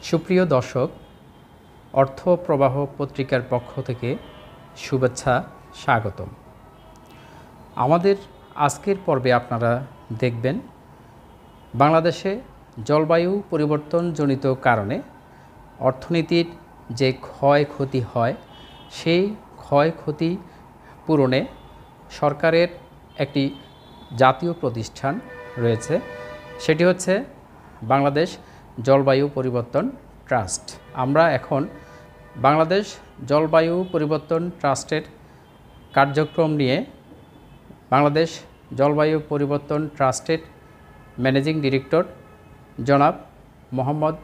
সুপ্রিয় দর্শক, অর্থ প্রবাহ পত্রিকার পক্ষ থেকে শুভেচ্ছা, স্বাগতম। আমাদের আজকের পর্বে আপনারা দেখবেন বাংলাদেশে জলবায়ু পরিবর্তনজনিত কারণে অর্থনীতির যে ক্ষয়ক্ষতি হয় সেই ক্ষয়ক্ষতি পূরণে সরকারের একটি জাতীয় প্রতিষ্ঠান রয়েছে, সেটি হচ্ছে বাংলাদেশ জলবায়ু পরিবর্তন ট্রাস্ট। আমরা এখন বাংলাদেশ জলবায়ু পরিবর্তন ট্রাস্টের কার্যক্রম নিয়ে বাংলাদেশ জলবায়ু পরিবর্তন ট্রাস্টের ম্যানেজিং ডিরেক্টর জনাব মোহাম্মদ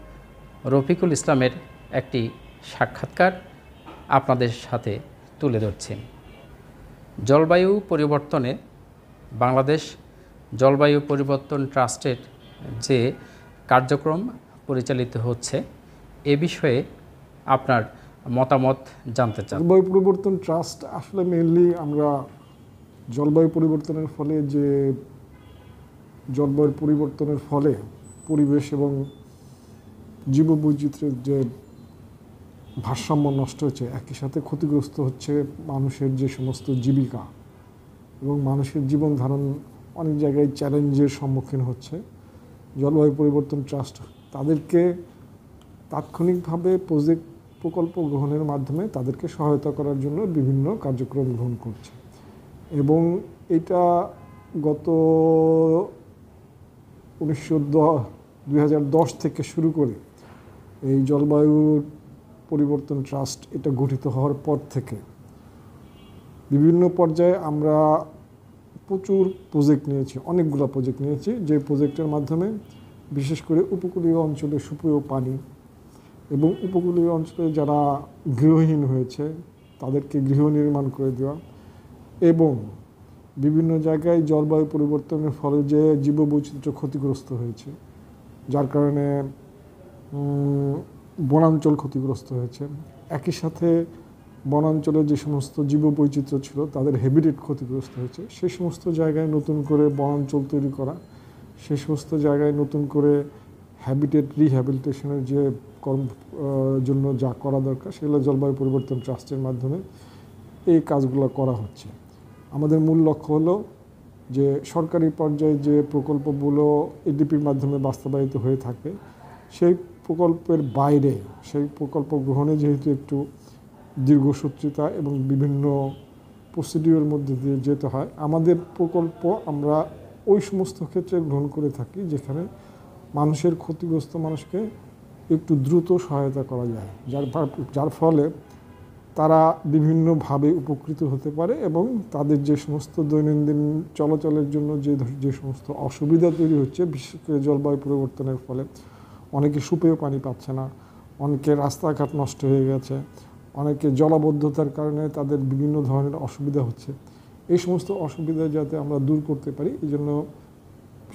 রফিকুল ইসলামের একটি সাক্ষাৎকার আপনাদের সাথে তুলে ধরছি। জলবায়ু পরিবর্তনে বাংলাদেশ জলবায়ু পরিবর্তন ট্রাস্টের যে কার্যক্রম পরিচালিত হচ্ছে এ বিষয়ে আপনার মতামত জানতে চাই। জলবায়ু পরিবর্তন ট্রাস্ট আসলে মেইনলি আমরা জলবায়ু পরিবর্তনের ফলে জলবায়ুর পরিবর্তনের ফলে পরিবেশ এবং জীববৈচিত্র্যের যে ভারসাম্য নষ্ট হচ্ছে, একই সাথে ক্ষতিগ্রস্ত হচ্ছে মানুষের যে সমস্ত জীবিকা এবং মানুষের জীবন ধারণ অনেক জায়গায় চ্যালেঞ্জের সম্মুখীন হচ্ছে। জলবায়ু পরিবর্তন ট্রাস্ট তাদেরকে তাৎক্ষণিকভাবে প্রকল্প গ্রহণের মাধ্যমে তাদেরকে সহায়তা করার জন্য বিভিন্ন কার্যক্রম গ্রহণ করছে এবং এটা গত 2010 থেকে শুরু করে এই জলবায়ু পরিবর্তন ট্রাস্ট এটা গঠিত হওয়ার পর থেকে বিভিন্ন পর্যায়ে আমরা প্রচুর প্রজেক্ট নিয়েছি, অনেকগুলো প্রজেক্ট নিয়েছি, যে প্রজেক্টের মাধ্যমে বিশেষ করে উপকূলীয় অঞ্চলে সুপেয় পানি এবং উপকূলীয় অঞ্চলে যারা গৃহহীন হয়েছে তাদেরকে গৃহ নির্মাণ করে দেওয়া এবং বিভিন্ন জায়গায় জলবায়ু পরিবর্তনের ফলে যে জীববৈচিত্র্য ক্ষতিগ্রস্ত হয়েছে, যার কারণে বনাঞ্চল ক্ষতিগ্রস্ত হয়েছে, একই সাথে বনাঞ্চলে যে সমস্ত জীববৈচিত্র্য ছিল তাদের হ্যাবিটেট ক্ষতিগ্রস্ত হয়েছে, সেই সমস্ত জায়গায় নতুন করে বনাঞ্চল তৈরি করা, সেই সমস্ত জায়গায় নতুন করে হ্যাবিটেট রিহ্যাবিলিটেশনের যে জন্য যা করা দরকার সেগুলো জলবায়ু পরিবর্তন ট্রাস্টের মাধ্যমে এই কাজগুলো করা হচ্ছে। আমাদের মূল লক্ষ্য হলো যে সরকারি পর্যায়ে যে প্রকল্পগুলো এডিপির মাধ্যমে বাস্তবায়িত হয়ে থাকে সেই প্রকল্পের বাইরে সেই প্রকল্প গ্রহণে যেহেতু একটু দীর্ঘসূত্রিতা এবং বিভিন্ন প্রসিডিওর মধ্যে দিয়ে যেতে হয়, আমাদের প্রকল্প আমরা ওই সমস্ত ক্ষেত্রে গ্রহণ করে থাকি যেখানে মানুষের ক্ষতিগ্রস্ত মানুষকে একটু দ্রুত সহায়তা করা যায়, যার ফলে তারা বিভিন্নভাবে উপকৃত হতে পারে এবং তাদের যে সমস্ত দৈনন্দিন চলাচলের জন্য যে সমস্ত অসুবিধা তৈরি হচ্ছে, বিশেষ করে জলবায়ু পরিবর্তনের ফলে অনেকে সুপেয় পানি পাচ্ছে না, অনেকে রাস্তাঘাট নষ্ট হয়ে গেছে, অনেকে জলাবদ্ধতার কারণে তাদের বিভিন্ন ধরনের অসুবিধা হচ্ছে, এই সমস্ত অসুবিধা যাতে আমরা দূর করতে পারি এই জন্য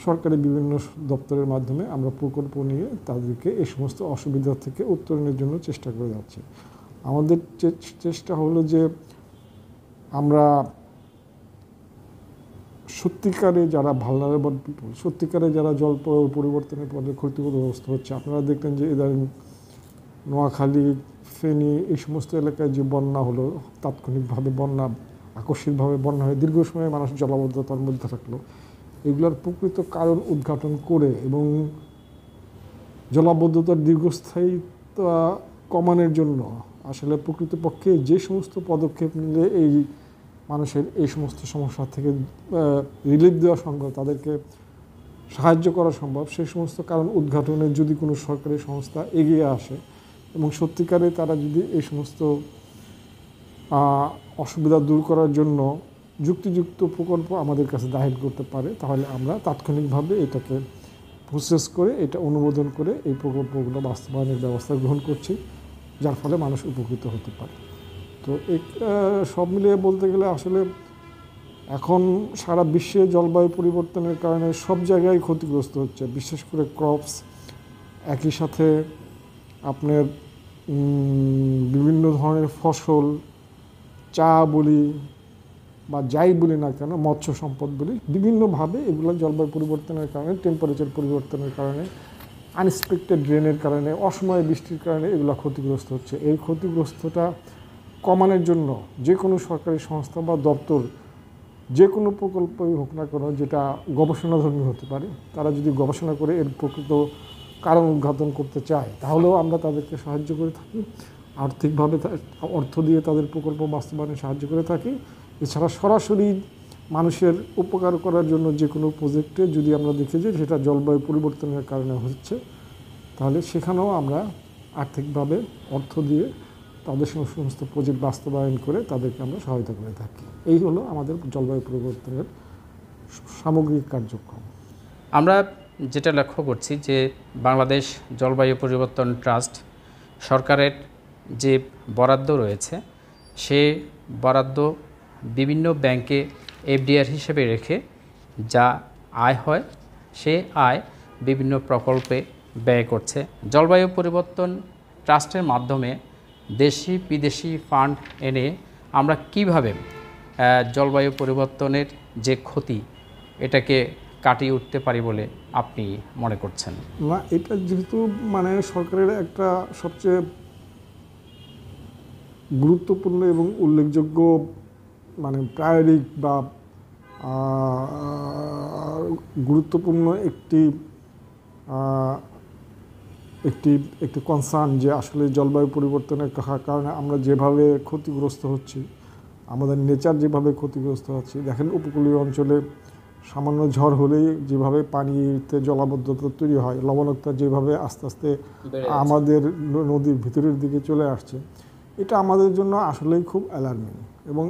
সরকারি বিভিন্ন দপ্তরের মাধ্যমে আমরা প্রকল্প নিয়ে তাদেরকে এই সমস্ত অসুবিধা থেকে উত্তরণের জন্য চেষ্টা করে যাচ্ছি। আমাদের চেষ্টা হলো যে আমরা সত্যিকারে যারা ভালনারেবল পিপল, সত্যিকারে যারা জল পরিবর্তনের ফলে ক্ষতিগ্রস্ত হচ্ছে, আপনারা দেখলেন যে ইদানিং নোয়াখালী, ফেনী এই সমস্ত এলাকায় যে বন্যা হলো, তাৎক্ষণিকভাবে বন্যা, আকস্মিকভাবে বন্যা হয়ে দীর্ঘ সময় মানুষ জলাবদ্ধতার মধ্যে থাকলো, এগুলোর প্রকৃত কারণ উদ্ঘাটন করে এবং জলাবদ্ধতার দীর্ঘস্থায়িতা কমানোর জন্য আসলে প্রকৃতপক্ষে যে সমস্ত পদক্ষেপ নিলে এই মানুষের এই সমস্ত সমস্যা থেকে রিলিফ দেওয়া সম্ভব, তাদেরকে সাহায্য করা সম্ভব, সেই সমস্ত কারণ উদ্ঘাটনে যদি কোনো সরকারি সংস্থা এগিয়ে আসে এবং সত্যিকারে তারা যদি এই সমস্ত অসুবিধা দূর করার জন্য যুক্তিযুক্ত প্রকল্প আমাদের কাছে দাখিল করতে পারে, তাহলে আমরা তাৎক্ষণিকভাবে এটাকে প্রসেস করে এটা অনুমোদন করে এই প্রকল্পগুলো বাস্তবায়নের ব্যবস্থা গ্রহণ করছি, যার ফলে মানুষ উপকৃত হতে পারে। তো সব মিলিয়ে বলতে গেলে আসলে এখন সারা বিশ্বে জলবায়ু পরিবর্তনের কারণে সব জায়গায় ক্ষতিগ্রস্ত হচ্ছে, বিশেষ করে ক্রপস, একই সাথে আপনার বিভিন্ন ধরনের ফসল, চা বলি বা যাই বলি না কেন, মৎস্য সম্পদ বলি, বিভিন্নভাবে এগুলো জলবায়ু পরিবর্তনের কারণে, টেম্পারেচার পরিবর্তনের কারণে আনএক্সপেক্টেড রেনের কারণে, অসময়ে বৃষ্টির কারণে এগুলো ক্ষতিগ্রস্ত হচ্ছে। এই ক্ষতিগ্রস্তটা কমানোর জন্য যে কোনো সরকারি সংস্থা বা দপ্তর যে কোনো প্রকল্পই হোক না কেন, যেটা গবেষণাধর্মী হতে পারে, তারা যদি গবেষণা করে এর প্রকৃত কারণ উদ্ঘাটন করতে চায়, তাহলেও আমরা তাদেরকে সাহায্য করে থাকি, আর্থিকভাবে অর্থ দিয়ে তাদের প্রকল্প বাস্তবায়নে সাহায্য করে থাকি। এছাড়া সরাসরি মানুষের উপকার করার জন্য যে কোনো প্রজেক্টে যদি আমরা দেখি যে সেটা জলবায়ু পরিবর্তনের কারণে হচ্ছে, তাহলে সেখানেও আমরা আর্থিকভাবে অর্থ দিয়ে তাদের সমস্ত প্রজেক্ট বাস্তবায়ন করে তাদেরকে আমরা সহায়তা করে থাকি। এই হলো আমাদের জলবায়ু পরিবর্তনের সামগ্রিক কার্যক্রম। আমরা যেটা লক্ষ্য করছি যে বাংলাদেশ জলবায়ু পরিবর্তন ট্রাস্ট সরকারের যে বরাদ্দ রয়েছে, সে বরাদ্দ বিভিন্ন ব্যাংকে এফডিআর হিসেবে রেখে যা আয় হয়, সে আয় বিভিন্ন প্রকল্পে ব্যয় করছে। জলবায়ু পরিবর্তন ট্রাস্টের মাধ্যমে দেশি বিদেশি ফান্ড এনে আমরা কিভাবে জলবায়ু পরিবর্তনের যে ক্ষতি, এটাকে কাটিয়ে উঠতে পারি বলে আপনি মনে করছেন? না, এটা যেহেতু মানে সরকারের একটা সবচেয়ে গুরুত্বপূর্ণ এবং উল্লেখযোগ্য মানে প্রায়োরিক বা গুরুত্বপূর্ণ একটি একটি একটি কনসার্ন, যে আসলে জলবায়ু পরিবর্তনের কারণে আমরা যেভাবে ক্ষতিগ্রস্ত হচ্ছি, আমাদের নেচার যেভাবে ক্ষতিগ্রস্ত হচ্ছে। দেখেন, উপকূলীয় অঞ্চলে সামান্য ঝড় হলেই যেভাবে পানিতে জলাবদ্ধতা তৈরি হয়, লবণাক্ততা যেভাবে আস্তে আস্তে আমাদের নদীর ভিতরের দিকে চলে আসছে, এটা আমাদের জন্য আসলেই খুব অ্যালার্মিং। এবং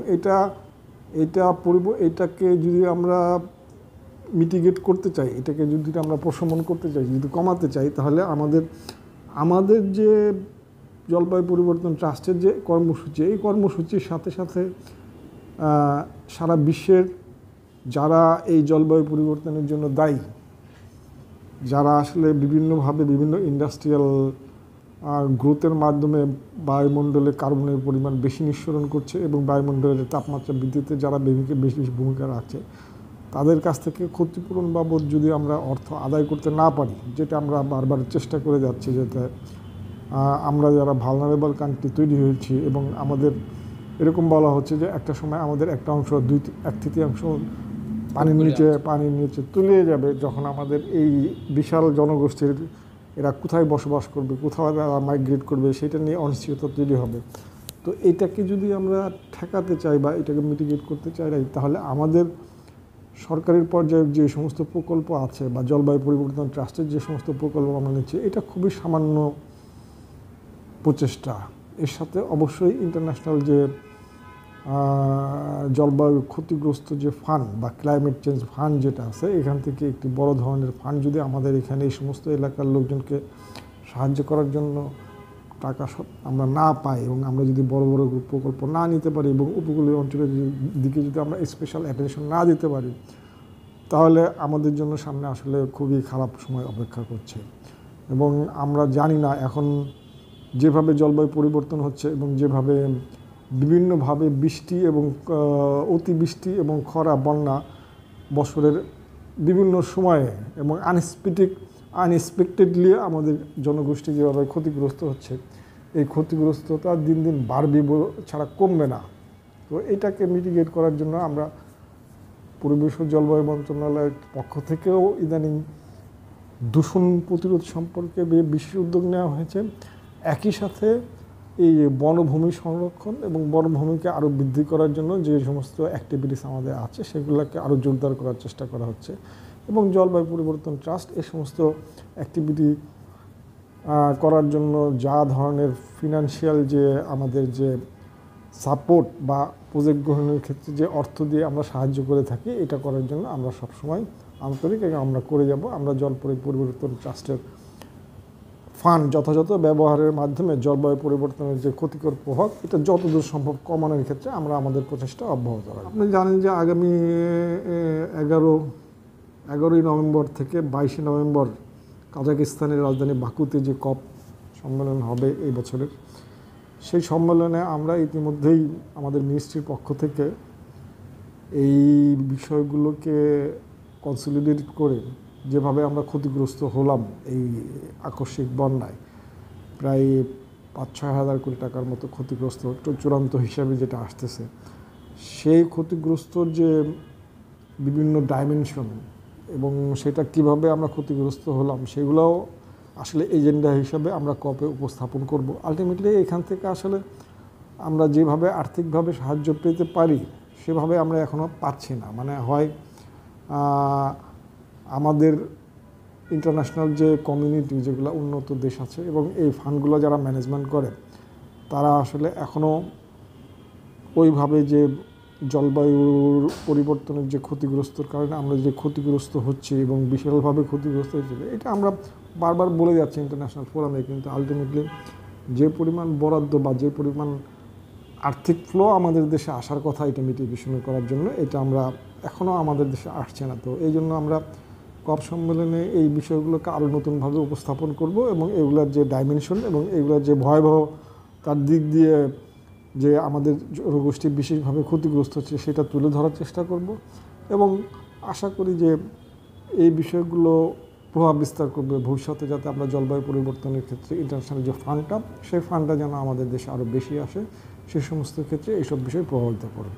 এটাকে যদি আমরা মিটিগেট করতে চাই, এটাকে যদি আমরা প্রশমন করতে চাই, যদি কমাতে চাই, তাহলে আমাদের যে জলবায়ু পরিবর্তন ট্রাস্টের যে কর্মসূচি, এই কর্মসূচির সাথে সাথে সারা বিশ্বের যারা এই জলবায়ু পরিবর্তনের জন্য দায়ী, যারা আসলে বিভিন্নভাবে বিভিন্ন ইন্ডাস্ট্রিয়াল গ্রোথের মাধ্যমে বায়ুমণ্ডলে কার্বনের পরিমাণ বেশি নিঃসরণ করছে এবং বায়ুমণ্ডলের তাপমাত্রা বৃদ্ধিতে যারা বেশি ভূমিকা রাখছে, তাদের কাছ থেকে ক্ষতিপূরণ বাবদ যদি আমরা অর্থ আদায় করতে না পারি, যেটা আমরা বারবার চেষ্টা করে যাচ্ছি, যাতে আমরা যারা ভালনারেবল কান্ট্রি তৈরি হয়েছি, এবং আমাদের এরকম বলা হচ্ছে যে একটা সময় আমাদের একটা অংশ 1/3 পানির নিচে তলিয়ে যাবে, যখন আমাদের এই বিশাল জনগোষ্ঠীর এরা কোথায় বসবাস করবে, কোথাও এরা মাইগ্রেট করবে, সেটা নিয়ে অনিশ্চয়তা তৈরি হবে। তো এটাকে যদি আমরা ঠেকাতে চাই বা এটাকে মিটিগেট করতে চাই, তাহলে আমাদের সরকারের পর্যায়ে যে সমস্ত প্রকল্প আছে বা জলবায়ু পরিবর্তন ট্রাস্টের যে সমস্ত প্রকল্প আমরা নিচ্ছি, এটা খুবই সামান্য প্রচেষ্টা। এর সাথে অবশ্যই ইন্টারন্যাশনাল যে জলবায়ু ক্ষতিগ্রস্ত যে ফান্ড বা ক্লাইমেট চেঞ্জ ফান্ড যেটা আছে, এখান থেকে একটি বড় ধরনের ফান্ড যদি আমাদের এখানে এই সমস্ত এলাকার লোকজনকে সাহায্য করার জন্য টাকা আমরা না পাই, এবং আমরা যদি বড় বড় প্রকল্প না নিতে পারি, এবং উপকূলীয় অঞ্চলের দিকে যদি আমরা স্পেশাল অ্যাটেনশন না দিতে পারি, তাহলে আমাদের জন্য সামনে আসলে খুবই খারাপ সময় অপেক্ষা করছে। এবং আমরা জানি না এখন যেভাবে জলবায়ু পরিবর্তন হচ্ছে এবং যেভাবে বিভিন্নভাবে বৃষ্টি এবং অতিবৃষ্টি এবং খরা, বন্যা বছরের বিভিন্ন সময়ে এবং আনএক্সপেক্টেডলি আমাদের জনগোষ্ঠী যেভাবে ক্ষতিগ্রস্ত হচ্ছে, এই ক্ষতিগ্রস্ততা দিন দিন বাড়বে ছাড়া কমবে না। তো এটাকে মিটিগেট করার জন্য আমরা পরিবেশ ও জলবায়ু মন্ত্রণালয়ের পক্ষ থেকেও ইদানিং দূষণ প্রতিরোধ সম্পর্কে বিশেষ উদ্যোগ নেওয়া হয়েছে। একই সাথে এই বনভূমি সংরক্ষণ এবং বনভূমিকে আরও বৃদ্ধি করার জন্য যে সমস্ত অ্যাক্টিভিটিস আমাদের আছে, সেগুলোকে আরও জোরদার করার চেষ্টা করা হচ্ছে। এবং জলবায়ু পরিবর্তন ট্রাস্ট এই সমস্ত অ্যাক্টিভিটি করার জন্য যা ধরনের ফিনান্সিয়াল যে আমাদের যে সাপোর্ট বা প্রজেক্ট গ্রহণের ক্ষেত্রে যে অর্থ দিয়ে আমরা সাহায্য করে থাকি, এটা করার জন্য আমরা সবসময় আন্তরিক এবং আমরা করে যাব। আমরা জলবায়ু পরিবর্তন ট্রাস্টের ফান্ড যথাযথ ব্যবহারের মাধ্যমে জলবায়ু পরিবর্তনের যে ক্ষতিকর প্রভাব, এটা যতদূর সম্ভব কমানোর ক্ষেত্রে আমরা আমাদের প্রচেষ্টা অব্যাহত রাখব। আপনি জানেন যে আগামী 11ই নভেম্বর থেকে 22শে নভেম্বর কাজাকিস্তানের রাজধানী বাকুতে যে কপ সম্মেলন হবে এই বছরের, সেই সম্মেলনে আমরা ইতিমধ্যেই আমাদের মিনিস্ট্রির পক্ষ থেকে এই বিষয়গুলোকে কনসলিডেট করে যেভাবে আমরা ক্ষতিগ্রস্ত হলাম এই আকস্মিক বন্যায়, প্রায় 5-6 হাজার কোটি টাকার মতো ক্ষতিগ্রস্ত চূড়ান্ত হিসাবে যেটা আসতেছে, সেই ক্ষতিগ্রস্তর যে বিভিন্ন ডাইমেনশন এবং সেটা কিভাবে আমরা ক্ষতিগ্রস্ত হলাম সেগুলোও আসলে এজেন্ডা হিসাবে আমরা কপে উপস্থাপন করব। আলটিমেটলি এখান থেকে আসলে আমরা যেভাবে আর্থিকভাবে সাহায্য পেতে পারি সেভাবে আমরা এখনও পাচ্ছি না। মানে হয় আমাদের ইন্টারন্যাশনাল যে কমিউনিটি, যেগুলো উন্নত দেশ আছে এবং এই ফান্ডগুলো যারা ম্যানেজমেন্ট করে, তারা আসলে এখনও ওইভাবে যে জলবায়ুর পরিবর্তনের যে ক্ষতিগ্রস্তর কারণে আমরা যে ক্ষতিগ্রস্ত হচ্ছি এবং বিশালভাবে ক্ষতিগ্রস্ত হচ্ছে, এটা আমরা বারবার বলে যাচ্ছি ইন্টারন্যাশনাল ফোরামে, কিন্তু আলটিমেটলি যে পরিমাণ বরাদ্দ বা যে পরিমাণ আর্থিক ফ্লো আমাদের দেশে আসার কথা এটা মিটিগেশন করার জন্য, এটা আমরা এখনও আমাদের দেশে আসছে না। তো এই জন্য আমরা কপ সম্মেলনে এই বিষয়গুলোকে আরও নতুনভাবে উপস্থাপন করব এবং এগুলোর যে ডাইমেনশন এবং এগুলোর যে ভয়াবহ তার দিক দিয়ে যে আমাদের জনগোষ্ঠী বিশেষভাবে ক্ষতিগ্রস্ত হচ্ছে সেটা তুলে ধরার চেষ্টা করব এবং আশা করি যে এই বিষয়গুলো প্রভাব বিস্তার করবে ভবিষ্যতে, যাতে আমরা জলবায়ু পরিবর্তনের ক্ষেত্রে ইন্টারন্যাশনাল যে ফান্ডটা, সেই ফান্ডটা যেন আমাদের দেশে আরও বেশি আসে, সে সমস্ত ক্ষেত্রে এইসব বিষয় প্রভাবিত করবে।